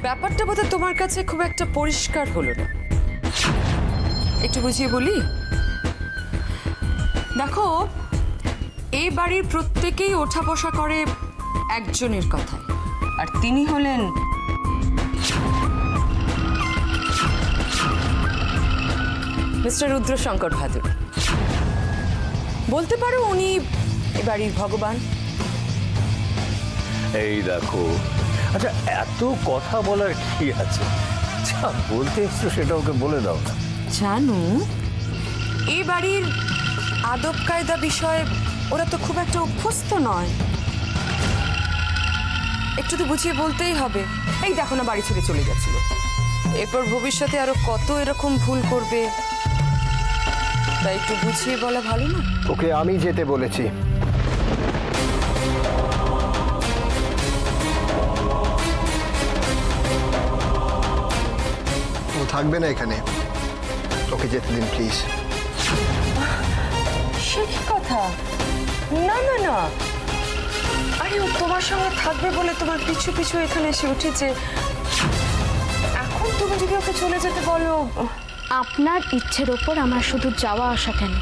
ব্যাপারটা বোধহয় তোমার কাছে খুব একটা পরিষ্কার হলো না। একটু বুঝিয়ে বলি। দেখো, এই বাড়ির প্রত্যেকেই ওঠা বসা করে একজনের কথায়, আর তিনি হলেন মিস্টার রুদ্রশঙ্কর ভাদুড়ী। বলতে পারো উনি এ বাড়ির ভগবান। এই দেখো, আচ্ছা এত কথা বলার কি আছে? যা বলতে এসছো সেটা ওকে বলে দাও না। জানো, এই বাড়ির আদব কায়দা বিষয়ে ওরা তো খুব একটা অভ্যস্ত নয়। একটু তো বুঝিয়ে বলতেই হবে। এই দেখো না, বাড়ি ছেড়ে চলে যাচ্ছিল। এরপর ভবিষ্যতে আরো কত এরকম ভুল করবে, তাই একটু বুঝিয়ে বলা ভালো না? ওকে আমি যেতে বলেছি। ও থাকবে না এখানে, ওকে যেতে দিন প্লিজ। সে কি কথা? না না না, আরে ও তোমার সঙ্গে থাকবে বলে তোমার পিছু পিছু এখানে এসে উঠেছে। এখন তুমি যদি ওকে চলে যেতে বলো। আপনার ইচ্ছের ওপর আমার শুধু যাওয়া আসা কেন,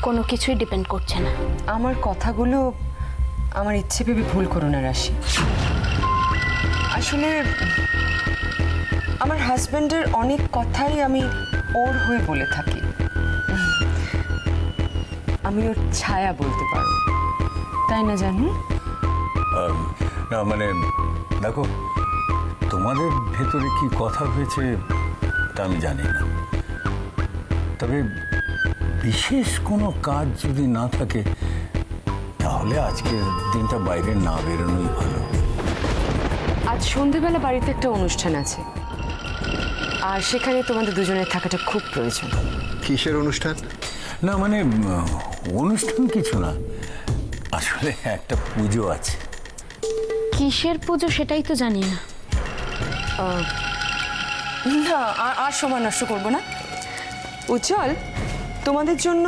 কোনো কিছুই ডিপেন্ড করছে না। আমার কথাগুলো আমার ইচ্ছে ভেবে ভুল করো না রাশি। আসলে আমার হাজবেন্ডের অনেক কথাই আমি ওর হয়ে বলে থাকি। আমি ওর ছায়া বলতে পারো, তাই না জানো? না মানে দেখো, তোমাদের ভেতরে কি কথা হয়েছে তা আমি জানি না, তবে বিশেষ কোনো কাজ যদি না থাকে তাহলে আজকের দিনটা বাইরে না বেরোনোই ভালো। আজ সন্ধেবেলা বাড়িতে একটা অনুষ্ঠান আছে, আর সেখানে তোমাদের দুজনের থাকাটা খুব প্রয়োজন। কিসের অনুষ্ঠান? না মানে অনুষ্ঠান কিছু না, আসলে একটা পুজো আছে। কিসের পুজো সেটাই তো জানি না। না, আর সময় নষ্ট করবো না। উজ্জ্বল, তোমাদের জন্য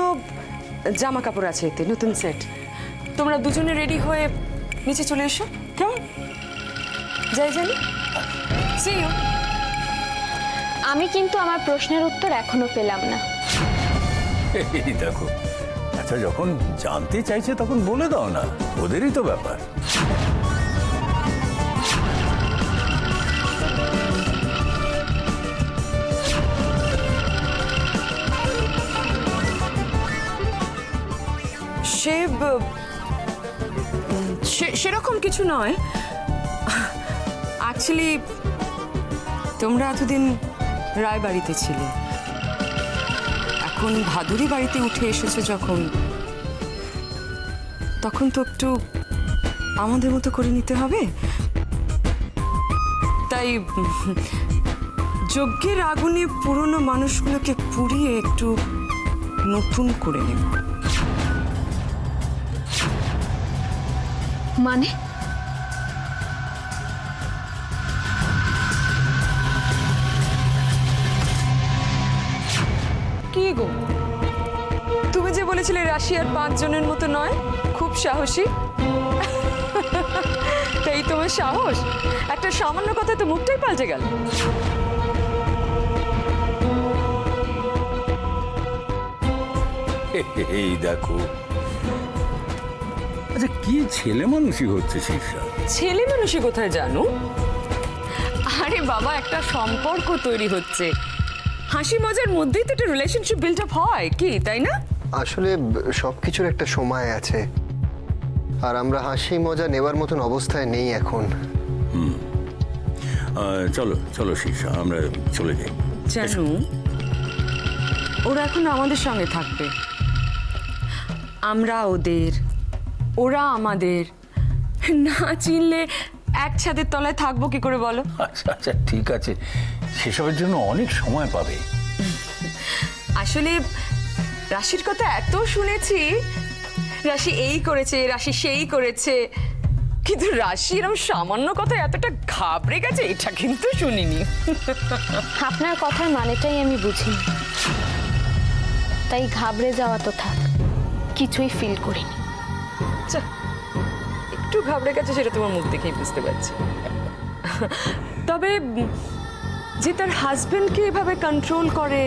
জামা কাপড় আছে এতে, নতুন সেট। তোমরা দুজনে রেডি হয়ে নিচে চলে এসো, কেমন? যাই জানি। See you. আমি কিন্তু আমার প্রশ্নের উত্তর এখনো পেলাম না। এই দেখো, আচ্ছা যখন জানতে চাইছে তখন বলে দাও না, ওদেরই তো ব্যাপার। সেরকম কিছু নয়। অ্যাকচুয়ালি তোমরা এতদিন রায় বাড়িতে ছিলে, এখন ভাদুড়ি বাড়িতে উঠে এসেছো যখন, তখন তো একটু আমাদের মতো করে নিতে হবে। তাই যজ্ঞের আগুনে পুরনো মানুষগুলোকে পুড়িয়ে একটু নতুন করে নেব। মানে কি গো, তুমি যে বলেছিলে রাশিয়ার 5 জনের মতো নয়, খুব সাহসী। তাই তোমার সাহস, একটা সামান্য কথায় তো মুখটাই পাল্টে গেল। এই দেখো, আচ্ছা কি ছেলে মানুষই হচ্ছে শীর্ষা। ছেলে মানুষই কোথায় জানো? আরে বাবা, একটা সম্পর্ক তৈরি হচ্ছে, হাসি মজার মধ্যেই তো একটা রিলেশনশিপ বিল্ড আপ হয়, কি তাই না? আসলে সবকিছুর একটা সময় আছে, আর আমরা হাসি মজা নেবার মতন অবস্থায় নেই এখন। চলো চলো শীর্ষা, আমরা চলে যাই। জানো, ওরা এখন আমাদের সঙ্গে থাকবে, আমরা ওদের, ওরা আমাদের। না চিনলে এক ছাদের তলায় থাকবো কি করে বলো? আচ্ছা আচ্ছা ঠিক আছে, সেসবের জন্য অনেক সময় পাবে। আসলে রাশির কথা এত শুনেছি, রাশি এই করেছে, রাশি সেই করেছে, কিন্তু রাশি এরকম সামান্য কথা এতটা ঘাবড়ে গেছে এটা কিন্তু শুনিনি। আপনার কথার মানেটাই আমি বুঝিনি, তাই ঘাবড়ে যাওয়া তো থাক, কিছুই ফিল করিনি। একটু ঘাবড়ে গেছে সেটা তোমার মুখ দেখেই বুঝতে পারছি। তবে যে তার হাজবেন্ডকে এভাবে কন্ট্রোল করে,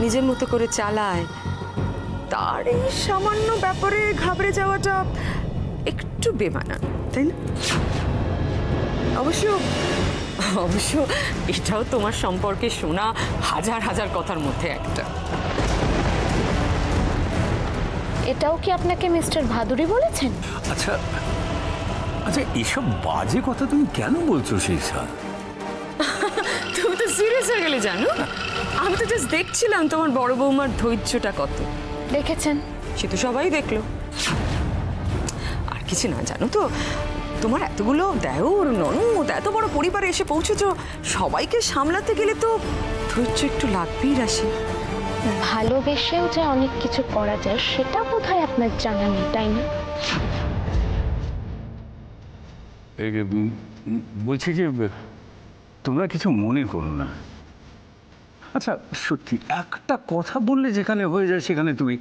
নিজের মতো করে চালায়, তার এই সামান্য ব্যাপারে ঘাবড়ে যাওয়াটা একটু বেমানান, তাই না? অবশ্য অবশ্য এটাও তোমার সম্পর্কে শোনা হাজার হাজার কথার মধ্যে একটা। এটাও কি আপনাকে মিস্টার ভাদুরী বলেছেন? আচ্ছা আচ্ছা, এসব বাজে কথা তুমি কেন বলছো শীর্ষা? তুমি তো সিরিয়াস হয়ে গেলে জানো। আমি তো জাস্ট দেখছিলাম তোমার বড় বৌমার ধৈর্যটা কত। দেখেছেন? সে তো সবাই দেখলো। আর কিছু না, জানো তো তোমার এতগুলো দেওর ননদ, এত বড় পরিবারে এসে পৌঁছেছ, সবাইকে সামলাতে গেলে তো ধৈর্য একটু লাগবেই রাশি। ভালোবেসেও যে অনেক কিছু করা যায় সেটা বোধহয় আপনার জানা নেই, তাই না? বলছি যে তোমরা কিছু মনে করো না। আচ্ছা সত্যি একটা কথা বললে যেখানে হয়ে যায় সেখানে তুমি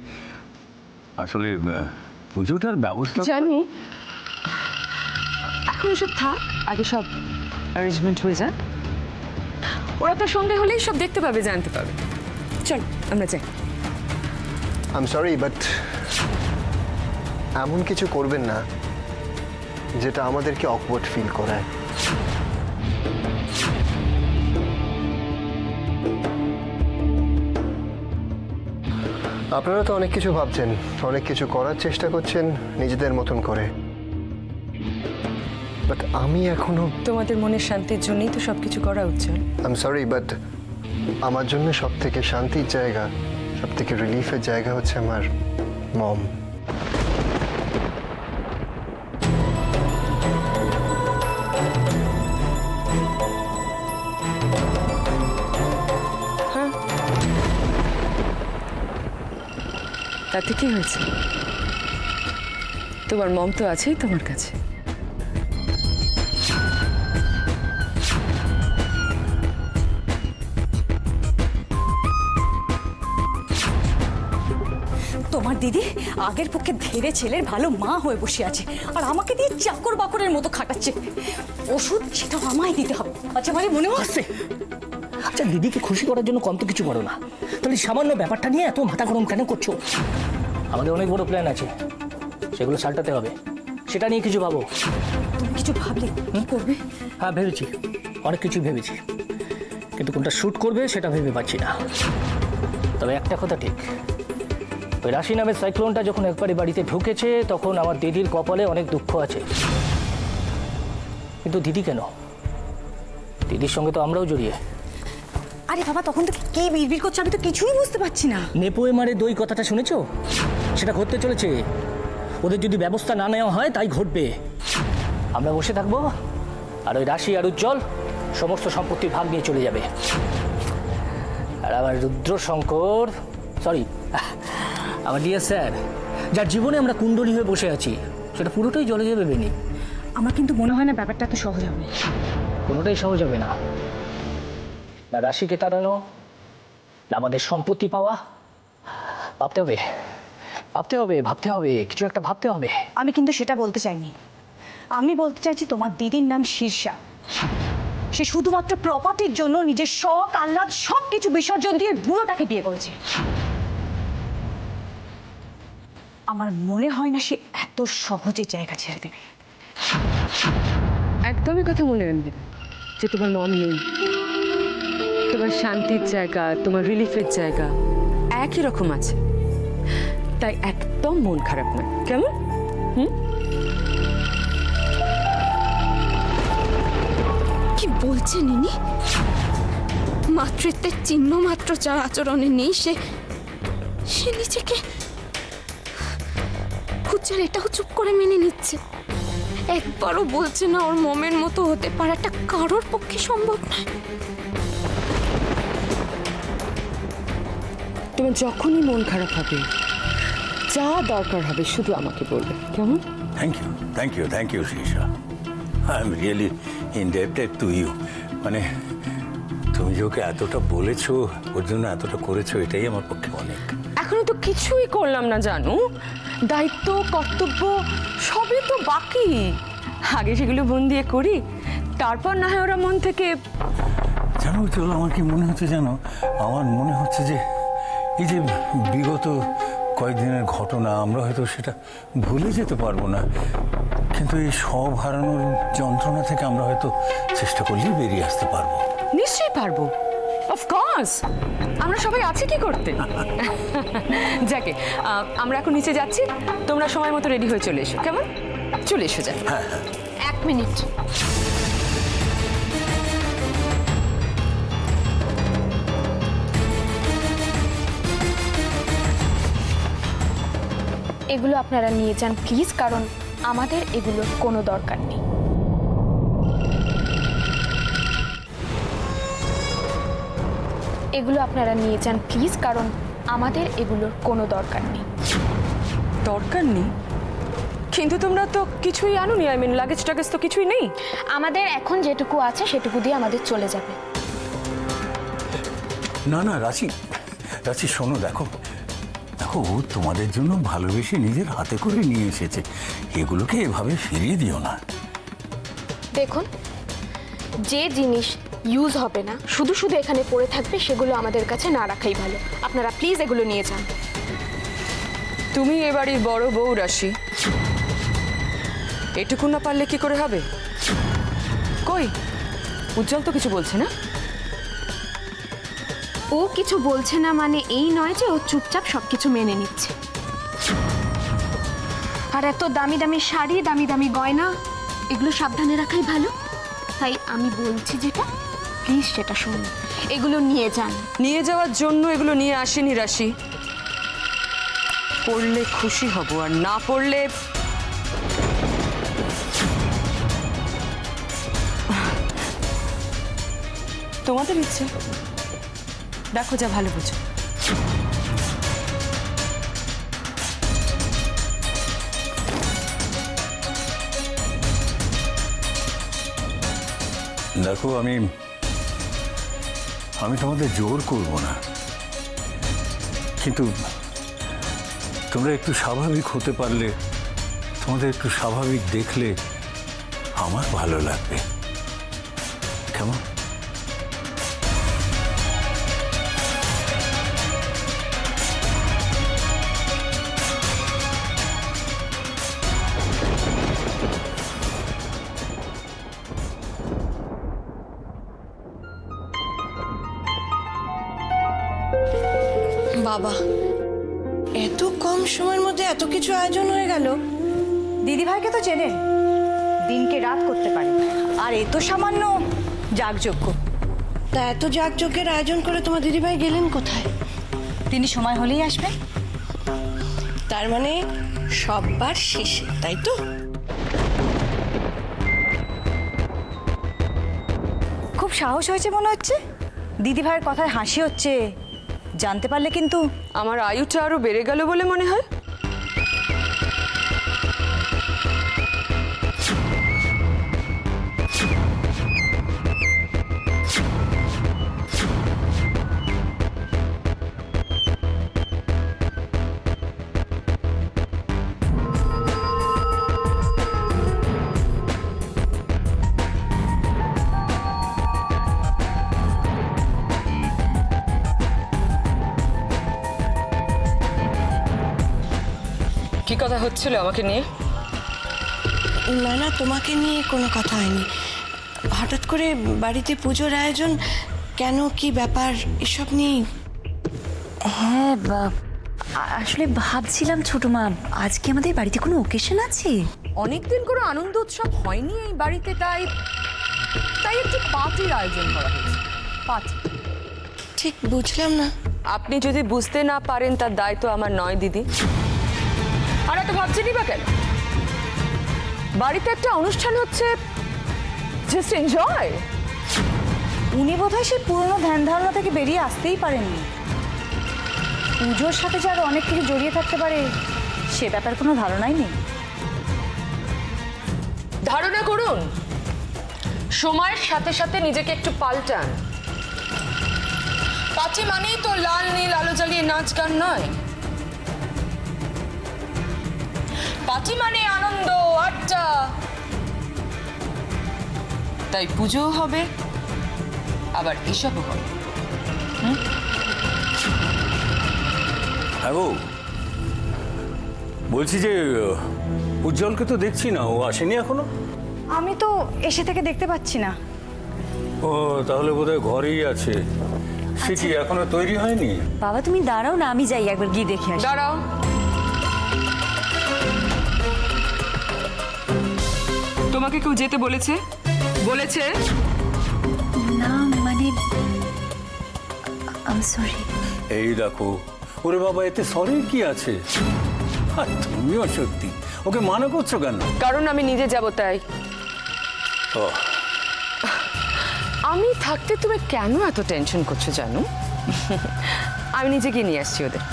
আসলে পুজোটার ব্যবস্থা। জানি, এখন সব থাক, আগে সব অ্যারেঞ্জমেন্ট হয়ে যাক। ওরা তো সঙ্গে হলেই সব দেখতে পাবে, জানতে পাবে। চল আমরা যাই। আই এম সরি বাট এমন কিছু করবেন না যেটা আমাদেরকে অকওয়ার্ড ফিল করায়। আপনারা তো অনেক কিছু ভাবছেন, অনেক কিছু করার চেষ্টা করছেন নিজেদের মতন করে, বাট আমি এখনো। তোমাদের মনের শান্তির জন্যই তো সবকিছু করা উচিত। আই এম সরি বাট আমার জন্য সব থেকে শান্তির জায়গা, সব থেকে রিলিফের জায়গা হচ্ছে আমার মম। তাতে কি হয়েছে? তোমার মম তো আছেই তোমার কাছে। তোমার দিদি আগের পক্ষে ধীরে ছেলের ভালো মা হয়ে বসে আছে, আর আমাকে দিয়ে চাকর বাকরের মতো খাটাচ্ছে। ওষুধ সেটা আমায় দিতে হবে। আচ্ছা মানে মনে হচ্ছে আচ্ছা, দিদিকে খুশি করার জন্য কম তো কিছু করো না, তাহলে সামান্য ব্যাপারটা নিয়ে এত মাথা গরম কেন করছো? আমাদের অনেক বড় প্ল্যান আছে, সেগুলো সাল্টাতে হবে, সেটা নিয়ে কিছু ভাবো। তুমি কিছু ভাবলে কি করবে? হ্যাঁ ভেবেছি, অনেক কিছু ভেবেছি, কিন্তু কোনটা শ্যুট করবে সেটা ভেবে পাচ্ছি না। তবে একটা কথা ঠিক, ওই রাশি নামের সাইক্লোনটা যখন একবারে বাড়িতে ঢুকেছে তখন আমার দিদির কপালে অনেক দুঃখ আছে। কিন্তু দিদি কেন, দিদির সঙ্গে তো আমরাও জড়িয়ে। আরে বাবা, তখন থেকে কি বিড়বিড় করছে আমি তো কিছুই বুঝতে পারছি না। নেপোয়ে মারে দই কথাটা শুনেছো? সেটা ঘটতে চলেছে। ওদের যদি ব্যবস্থা না নেওয়া হয় তাই ঘটবে। আমরা বসে থাকবো আর ওই রাশি আর উজ্জ্বল সমস্ত সম্পত্তির ভাগ নিয়ে চলে যাবে। আর আমার রুদ্রশঙ্কর, সরি আমার ডিয়ার স্যার, যার জীবনে আমরা কুণ্ডলী হয়ে বসে আছি, সেটা পুরোটাই জলে যাবে বেনি। আমার কিন্তু মনে হয় না ব্যাপারটা এত সহজ হবে। কোনোটাই সহজ হবে না, না রাশিকে তাড়ানো, না আমাদের সম্পত্তি পাওয়া। ভাবতে হবে, ভাবতে হবে, ভাবতে হবে, কিছু একটা ভাবতে হবে। আমি কিন্তু সেটা বলতে চাইনি। আমি বলতে চাইছি তোমার দিদির নাম শীর্ষা। সে শুধুমাত্র প্রপার্টির জন্য নিজের শখ আহ্লাদ সব কিছু বিসর্জন দিয়ে বুড়োটাকে বিয়ে করেছে। আমার মনে হয় না সে এত সহজে জায়গা ছেড়ে দেবে। একদমই কথা মনে রাখবে যে তোমার মম নেই, তোমার শান্তির জায়গা, তোমার রিলিফের জায়গা একই রকম আছে। তাই একদম মন খারাপ নয়, কেমন? কি বলছেন ইনি? মাতৃত্বের চিহ্ন মাত্র যার আচরণে নেই, সে নিজেকে খুচরা এটাও চুপ করে মেনে নিচ্ছে। একবারও বলছে না ওর মমের মতো হতে পারাটা কারোর পক্ষে সম্ভব নয়। তোমার যখনই মন খারাপ হবে, যা দরকার হবে শুধু আমাকে বলবে, কেমন? Thank you Shirsha. I am really indebted to you. মানে তুমি যে ওকে এতটা বলেছো, ওর জন্য এতটা করেছো, এটাই আমার পক্ষে অনেক। এখনো তো কিছুই করলাম না জানো। দায়িত্ব কর্তব্য সবই তো বাকি, আগে সেগুলো মন দিয়ে করি, তারপর না হয় ওরা মন থেকে জানো চলো, আমার কি মনে হচ্ছে জানো, আমার মনে হচ্ছে যে এই যে বিগত কয়েকদিনের ঘটনা, আমরা হয়তো সেটা ভুলে যেতে পারবো না, কিন্তু এই সব হারানোর যন্ত্রণা থেকে আমরা হয়তো চেষ্টা করলেই বেরিয়ে আসতে পারবো। নিশ্চয়ই পারবো, অফকোর্স। আমরা সবাই আছি কি করতে। যাকে আমরা এখন নিচে যাচ্ছি, তোমরা সময় মতো রেডি হয়ে চলে এসো, কেমন? চলে এসো যা। 1 মিনিট। এগুলো আপনারা নিয়ে যান প্লিজ, কারণ আমাদের এগুলোর কোনো দরকার নেই। এগুলো আপনারা নিয়ে যান প্লিজ, কারণ আমাদের এগুলোর কোনো দরকার নেই। দরকার নেই? কিন্তু তোমরা তো কিছুই আনোনি, আই মিন লাগেজ টাগেজ তো কিছুই নেই। আমাদের এখন যেটুকু আছে সেটুকু দিয়ে আমাদের চলে যাবে। না না রাশি, রাশি শোনো, দেখো দেখো, ও তোমাদের জন্য ভালোবেসে নিজের হাতে করে নিয়ে এসেছে, এগুলোকে এভাবে ফিরিয়ে দিও না। দেখুন, যে জিনিস ইউজ হবে না, শুধু শুধু এখানে পড়ে থাকবে, সেগুলো আমাদের কাছে না রাখাই ভালো। আপনারা প্লিজ এগুলো নিয়ে যান। তুমি এ বাড়ির বড় বউ রাশি, এটুকু না পারলে কি করে হবে? কই উজ্জ্বল তো কিছু বলছে না। ও কিছু বলছে না মানে এই নয় যে ও চুপচাপ সবকিছু মেনে নিচ্ছে। আর এত দামি দামি শাড়ি, দামি দামি গয়না, এগুলো সাবধানে রাখাই ভালো। তাই আমি বলছি যেটা, প্লিজ সেটা শুনুন, এগুলো নিয়ে যান। নিয়ে যাওয়ার জন্য এগুলো নিয়ে আসেনি রাশি, পড়লে খুশি হব, আর না পড়লে তোমাদের ইচ্ছে, দেখো যা ভালো বুঝো। দেখো আমি তোমাদের জোর করব না, কিন্তু তোমরা একটু স্বাভাবিক হতে পারলে, তোমাদের একটু স্বাভাবিক দেখলে আমার ভালো লাগবে, কেমন? বাবা, এত কম সময়ের মধ্যে এত কিছু আয়োজন হয়ে গেল। দিদিভাইকে তো চেনেন, দিনকে রাত করতে পারে, আর এ তো সামান্য যাগযজ্ঞ। তা এত যাগযজ্ঞের আয়োজন করে তোমার দিদিভাই গেলেন কোথায়? তিনি সময় হলেই আসবেন। তার মানে সববার শেষে, তাই তো? খুব সাহস হয়েছে মনে হচ্ছে, দিদিভাইয়ের কথায় হাসি হচ্ছে, জানতে পারলে কিন্তু। আমার আয়ুটা আরো বেড়ে গেল বলে মনে হয়। কি কথা হচ্ছিল আমাকে নিয়ে? না না, তোমাকে নিয়ে কোনো কথা হয়নি। হঠাৎ করে বাড়িতে পুজোর আয়োজন কেন, কি ব্যাপার, এসব নিয়ে। হ্যাঁ, আসলে ভাবছিলাম ছোট মা, আজকে আমাদের বাড়িতে কোনো ওকেশন আছে। অনেকদিন কোনো আনন্দ উৎসব হয়নি এই বাড়িতে, তাই একটু পার্টির আয়োজন করা হয়েছে। পার্টি? ঠিক বুঝলাম না। আপনি যদি বুঝতে না পারেন তার দায়িত্ব আমার নয় দিদি। আর এত ভাবছেনই বা কেন? বাড়িতে একটা অনুষ্ঠান হচ্ছে, জাস্ট এনজয়। উনি বোধহয় সেই পুরনো ধ্যান ধারণা থেকে বেরিয়ে আসতেই পারেননি। পুজোর সাথে যে আরো অনেক কিছু জড়িয়ে থাকতে পারে, সে ব্যাপার কোনো ধারণাই নেই। ধারণা করুন, সময়ের সাথে সাথে নিজেকে একটু পাল্টান। পার্টি মানেই তো লাল নীল আলো জ্বালিয়ে নাচ গান নয়। পার্টি মানে আনন্দ, আড্ডা। তাই পুজোও হবে, আবার এসবও হবে। হ্যাঁ গো, বলছি যে উজ্জ্বলকে তো দেখছি না, ও আসেনি এখনো। আমি তো এসে থেকে দেখতে পাচ্ছি না। ও তাহলে বোধহয় ঘরেই আছে। সে কি এখনো তৈরি হয়নি? বাবা তুমি দাঁড়াও না, আমি যাই একবার গিয়ে দেখে আসি। দাঁড়াও, তোমাকে কেউ যেতে বলেছে? বলেছে? না মানে আই সরি। এই দেখো, ওরে বাবা, এতে সরির কি আছে? আর তুমিও সত্যি ওকে মানা করছো কেন? কারণ আমি নিজে যাব তাই। ও, আমি থাকতে তুমি কেন এত টেনশন করছো জানো? আমি নিজে গিয়ে নিয়ে আসছি ওদের।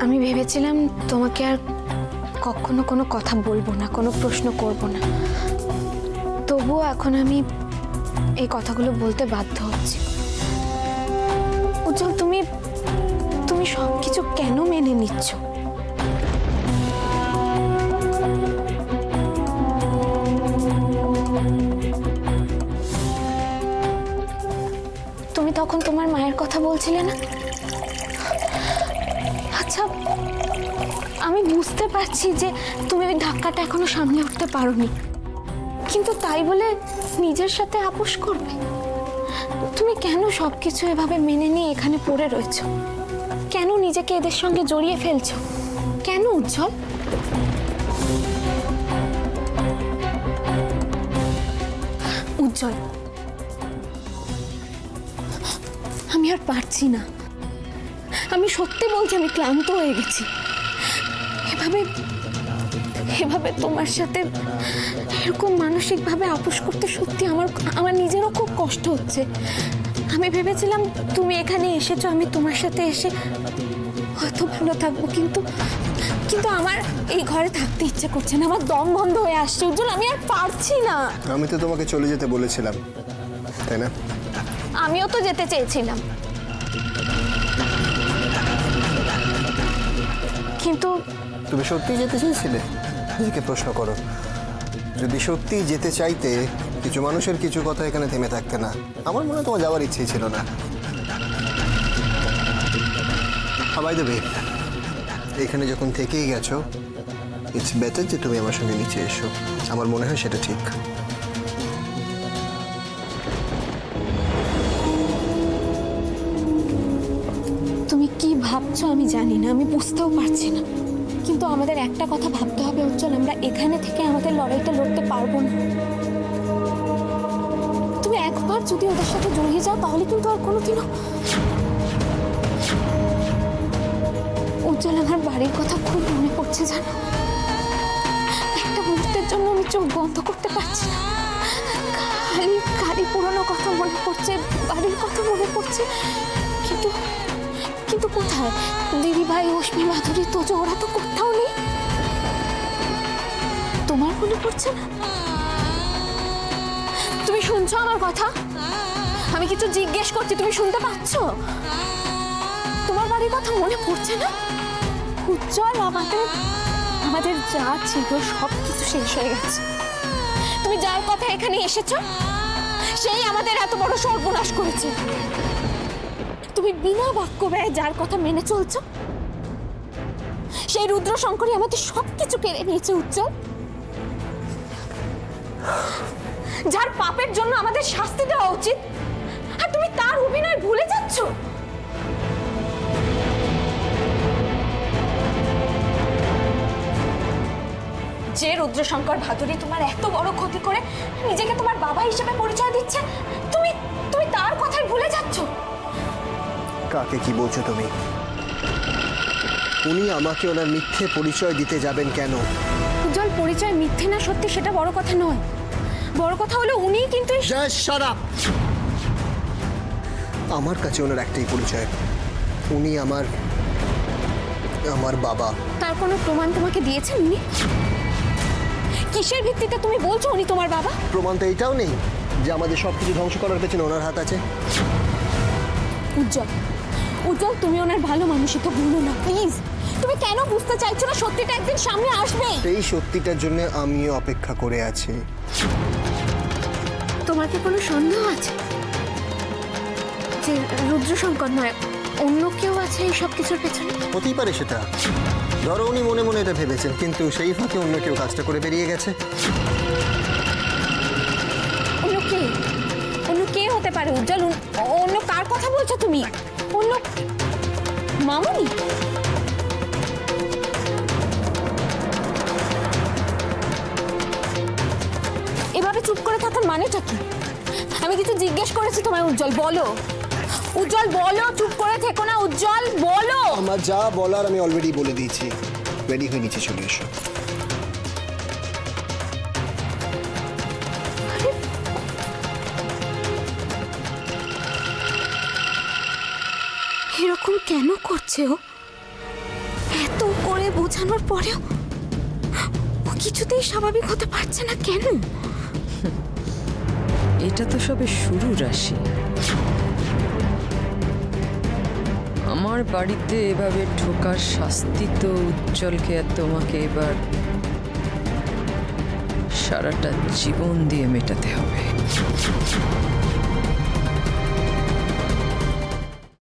আমি ভেবেছিলাম তোমাকে আর কখনো কোনো কথা বলবো না, কোনো প্রশ্ন করব না। তবুও এখন আমি এই কথাগুলো বলতে বাধ্য হচ্ছি। উজ্জ্বল, তুমি তুমি সব কিছু কেন মেনে নিচ্ছ? তুমি তখন তোমার মায়ের কথা বলছিলে না? আচ্ছা, আমি বুঝতে পারছি যে তুমি ওই ধাক্কাটা এখনো সামলে উঠতে পারোনি, কিন্তু তাই বলে নিজের সাথে আপোষ করবে? তুমি কেন সবকিছু এভাবে মেনে নিয়ে এখানে পড়ে রয়েছো? কেন নিজেকে এদের সঙ্গে জড়িয়ে ফেলছো? কেন উজ্জ্বল? উজ্জ্বল, আমি আর পারছি না। আমি সত্যি বলছি, আমি ক্লান্ত হয়ে গেছি। এভাবে এভাবে তোমার সাথে এরকম মানসিকভাবে আপোষ করতে সত্যি আমার নিজেরও খুব কষ্ট হচ্ছে। আমি ভেবেছিলাম তুমি এখানে এসেছো, আমি তোমার সাথে এসে হয়তো ভালো থাকবো, কিন্তু আমার এই ঘরে থাকতে ইচ্ছে করছে না। আমার দম বন্ধ হয়ে আসছে উজ্জ্বল, আমি আর পারছি না। আমি তো তোমাকে চলে যেতে বলেছিলাম, তাই না? আমিও তো যেতে চেয়েছিলাম, কিন্তু তুমি সত্যি যেতে চাইছিলে? নিজেকে প্রশ্ন করো, যদি সত্যি যেতে চাইতে কিছু মানুষের কিছু কথা এখানে থেমে থাকতে না। আমার মনে হয় তোমার যাওয়ার ইচ্ছেই ছিল না। বাই দ্য ওয়ে, এখানে যখন থেকেই গেছো, ইটস বেটার যে তুমি আমার সঙ্গে নিচে এসো। আমার মনে হয় সেটা ঠিক। তুমি কি ভাবছো আমি জানি না, আমি বুঝতেও পারছি না, কিন্তু আমাদের একটা কথা ভাবতে হবে উজ্জ্বল, আমরা এখানে থেকে আমাদের লড়াইটা লড়তে পারবো না। তুমি একবার যদি ওদের সাথে জড়িয়ে যাও তাহলে কিন্তু আর কোনোদিনও। উজ্জ্বল, আমার বাড়ির কথা খুব মনে পড়ছে জানো। একটা মুহূর্তের জন্য আমি চোখ বন্ধ করতে পারছি না। খালি পুরনো কথা মনে পড়ছে, বাড়ির কথা মনে পড়ছে, কিন্তু কোথায় দিদি ভাই, অশ্মি, মাধুরী, তোজো, ওরা তো কোথাও নেই। তোমার মনে পড়ছে না? তুমি শুনছো আমার কথা? আমি কিছু জিজ্ঞেস করছি, তুমি শুনতে পাচ্ছ? তোমার বাড়ির কথা মনে পড়ছে না? উজ্জ্বল, আমাদের যা ছিল সব কিছু শেষ হয়ে গেছে। তুমি যার কথা এখানে এসেছো সেই আমাদের এত বড় সর্বনাশ করেছে। তুমি বিনা বাক্য ব্যয়ে যার কথা মেনে চলছো, সেই রুদ্র শঙ্করী আমাদের সবকিছু কেড়ে নিয়েছে উজ্জ্বল। যার পাপের জন্য আমাদের শাস্তি দেওয়া উচিত, আর তুমি তার অভিনয় ভুলে যাচ্ছ। যে রুদ্রশঙ্কর ভাদুরী তোমার এত বড় ক্ষতি করে নিজেকে তোমার বাবা হিসেবে পরিচয় দিচ্ছে, তুমি তার কথাই ভুলে যাচ্ছ। কাকে কি বলছো তুমি? উনি আমাকে ওনার মিথ্যে পরিচয় দিতে যাবেন কেন? উজ্জ্বল, পরিচয় মিথ্যে না সত্যি সেটা বড় কথা নয়। বড় কথা হলো উনিই কিন্তু জাস্ট শাট আপ। আমার কাছে ওনার একটাই পরিচয়, উনি আমার বাবা। তার কোনো প্রমাণ তোমাকে দিয়েছেন উনি? কিসের ভিত্তিতে তুমি বলছো উনি তোমার বাবা? প্রমাণ তো এইটাও নেই যে আমাদের সবকিছু ধ্বংস করার পেছনে ওনার হাত আছে। উজ্জ্বল, উজ্জ্বল, তুমি ওনার ভালো মানুষই তো ভুলো না প্লিজ। তুমি কেন বুঝতে চাইছো না? সত্যিটা একদিন সামনে আসবে। এই সত্যিটার জন্য আমিও অপেক্ষা করে আছি। তোমার কি কোনো সন্দেহ আছে যে রুদ্রশঙ্কর নয় অন্য কেউ আছে এই সব কিছুর পেছনে? হতেই পারে সেটা, ধরো উনি মনে মনে এটা ভেবেছেন, কিন্তু সেই ফাঁকে অন্য কেউ কাজটা করে বেরিয়ে গেছে। অন্য কে হতে পারে উজ্জ্বল? অন্য কার কথা বলছো তুমি? অন্য মামুনি? এভাবে চুপ করে থাকার মানেটা কি? আমি কিছু জিজ্ঞেস করেছি তোমায় উজ্জ্বল, বলো। উজ্জ্বল বলো, চুপ করে থেকো না উজ্জ্বল, বলো। আমার যা বলার আমি অলরেডি বলে দিয়েছি। রেডি হয়ে নিচে চলে এসো। এরকম কেন করছে ও? এত করে বোঝানোর পরেও ও কিছুতেই স্বাভাবিক হতে পারছে না কেন? এটা তো সবে শুরু রাশি। আমার বাড়িতে এভাবে ঢোকার শাস্তি তো উজ্জ্বলকে আর তোমাকে এবার সারাটা জীবন দিয়ে মেটাতে হবে।